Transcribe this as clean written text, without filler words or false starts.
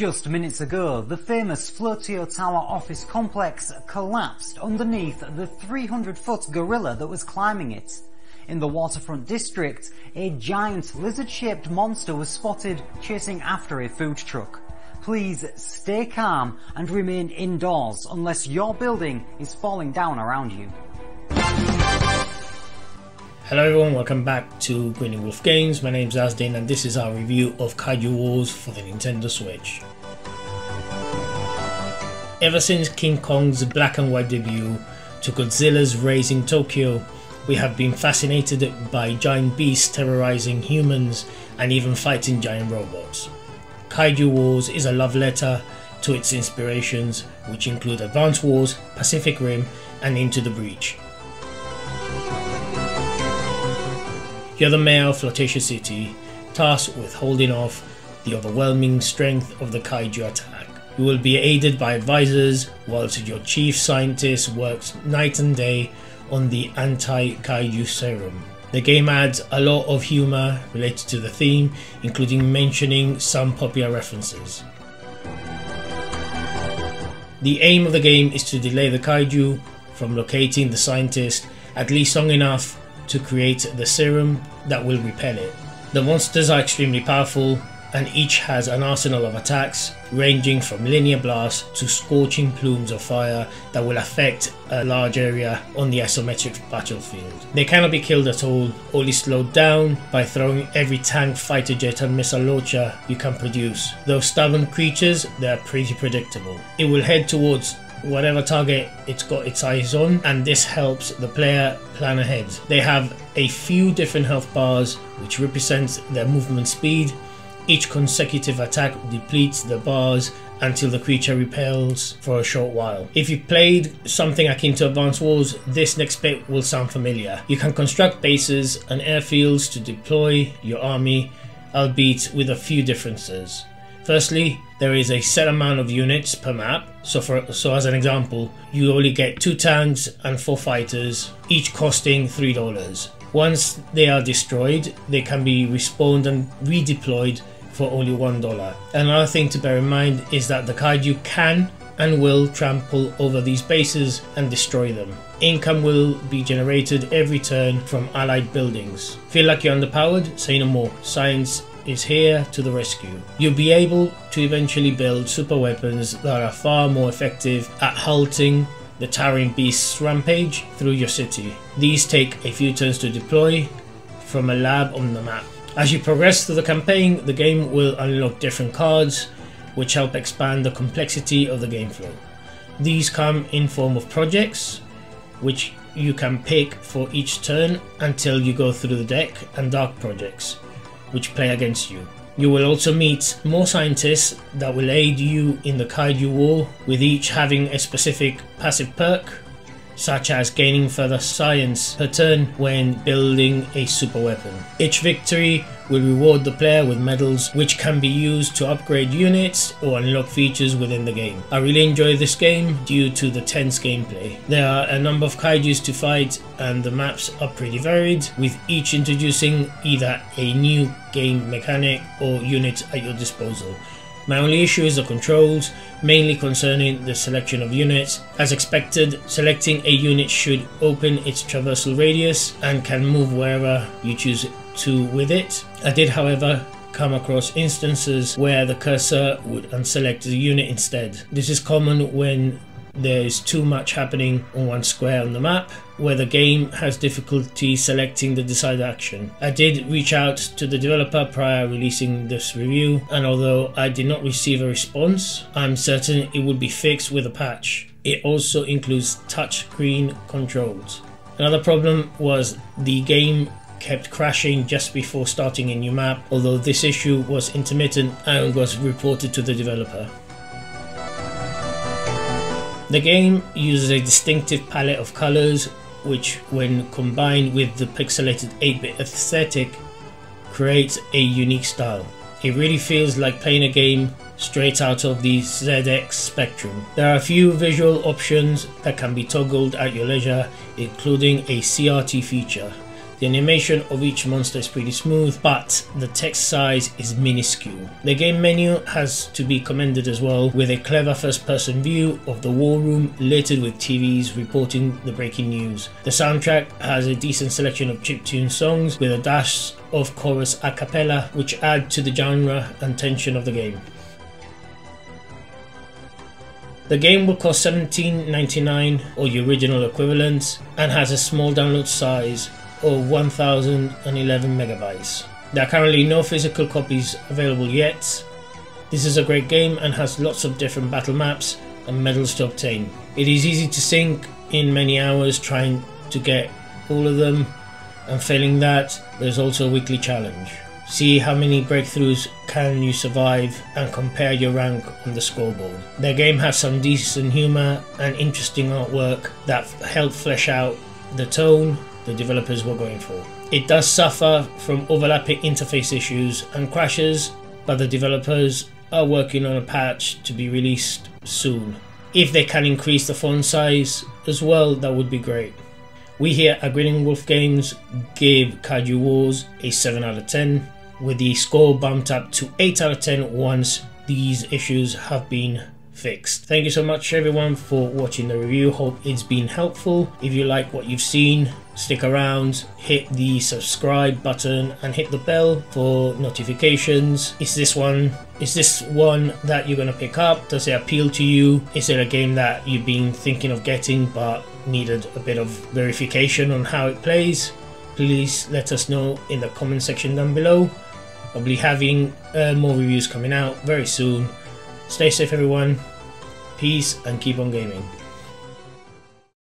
Just minutes ago, the famous Floatio Tower office complex collapsed underneath the 300-foot gorilla that was climbing it. In the waterfront district, a giant lizard-shaped monster was spotted chasing after a food truck. Please stay calm and remain indoors unless your building is falling down around you. Hello everyone, welcome back to Grinning Wolf Games. My name's Asdin and this is our review of Kaiju Wars for the Nintendo Switch. Ever since King Kong's black and white debut to Godzilla's raise in Tokyo, we have been fascinated by giant beasts terrorizing humans and even fighting giant robots. Kaiju Wars is a love letter to its inspirations, which include Advance Wars, Pacific Rim and Into the Breach. You're the mayor of Flotatia City, tasked with holding off the overwhelming strength of the kaiju attack. You will be aided by advisors, whilst your chief scientist works night and day on the anti-kaiju serum. The game adds a lot of humour related to the theme, including mentioning some popular references. The aim of the game is to delay the kaiju from locating the scientist at least long enough to create the serum that will repel it. The monsters are extremely powerful and each has an arsenal of attacks ranging from linear blasts to scorching plumes of fire that will affect a large area on the isometric battlefield. They cannot be killed at all, only slowed down by throwing every tank, fighter jet and missile launcher you can produce. Though stubborn creatures, they are pretty predictable. It will head towards whatever target it's got its eyes on, and this helps the player plan ahead. They have a few different health bars which represents their movement speed. Each consecutive attack depletes the bars until the creature repels for a short while. If you played something akin to Advance Wars, this next bit will sound familiar. You can construct bases and airfields to deploy your army, albeit with a few differences. Firstly, there is a set amount of units per map, so as an example, you only get 2 tanks and 4 fighters, each costing $3. Once they are destroyed, they can be respawned and redeployed for only $1. Another thing to bear in mind is that the kaiju can and will trample over these bases and destroy them. Income will be generated every turn from allied buildings. Feel like you're underpowered? Say no more. Science is here to the rescue. You'll be able to eventually build super weapons that are far more effective at halting the towering beast's rampage through your city. These take a few turns to deploy from a lab on the map. As you progress through the campaign, the game will unlock different cards which help expand the complexity of the game flow. These come in form of projects which you can pick for each turn until you go through the deck, and dark projects which play against you. You will also meet more scientists that will aid you in the kaiju war, with each having a specific passive perk, such as gaining further science per turn when building a super weapon. Each victory will reward the player with medals which can be used to upgrade units or unlock features within the game. I really enjoy this game due to the tense gameplay. There are a number of kaijus to fight and the maps are pretty varied, with each introducing either a new game mechanic or unit at your disposal. My only issue is the controls, mainly concerning the selection of units. As expected, selecting a unit should open its traversal radius and can move wherever you choose to with it. I did, however, come across instances where the cursor would unselect the unit instead. This is common when there is too much happening on one square on the map, where the game has difficulty selecting the desired action. I did reach out to the developer prior releasing this review, and although I did not receive a response, I'm certain it will be fixed with a patch. It also includes touchscreen controls. Another problem was the game kept crashing just before starting a new map, although this issue was intermittent and was reported to the developer. The game uses a distinctive palette of colours which, when combined with the pixelated 8-bit aesthetic, creates a unique style. It really feels like playing a game straight out of the ZX Spectrum. There are a few visual options that can be toggled at your leisure, including a CRT feature. The animation of each monster is pretty smooth, but the text size is minuscule. The game menu has to be commended as well, with a clever first-person view of the war room littered with TVs reporting the breaking news. The soundtrack has a decent selection of chiptune songs with a dash of chorus a cappella, which add to the genre and tension of the game. The game will cost $17.99 or the original equivalent and has a small download size of 1011 megabytes. There are currently no physical copies available yet. This is a great game and has lots of different battle maps and medals to obtain. It is easy to sink in many hours trying to get all of them, and failing that, there's also a weekly challenge. See how many breakthroughs can you survive and compare your rank on the scoreboard. The game has some decent humour and interesting artwork that help flesh out the tone the developers were going for. It does suffer from overlapping interface issues and crashes, but the developers are working on a patch to be released soon. If they can increase the font size as well, that would be great. We here at Grinning Wolf Games gave Kaiju Wars a 7 out of 10, with the score bumped up to 8 out of 10 once these issues have been fixed. Thank you so much everyone for watching the review. Hope it's been helpful. If you like what you've seen, stick around, hit the subscribe button and hit the bell for notifications. Is this one that you're gonna pick up? Does it appeal to you? Is it a game that you've been thinking of getting but needed a bit of verification on how it plays? Please let us know in the comment section down below. I'll be having more reviews coming out very soon. Stay safe everyone, peace and keep on gaming.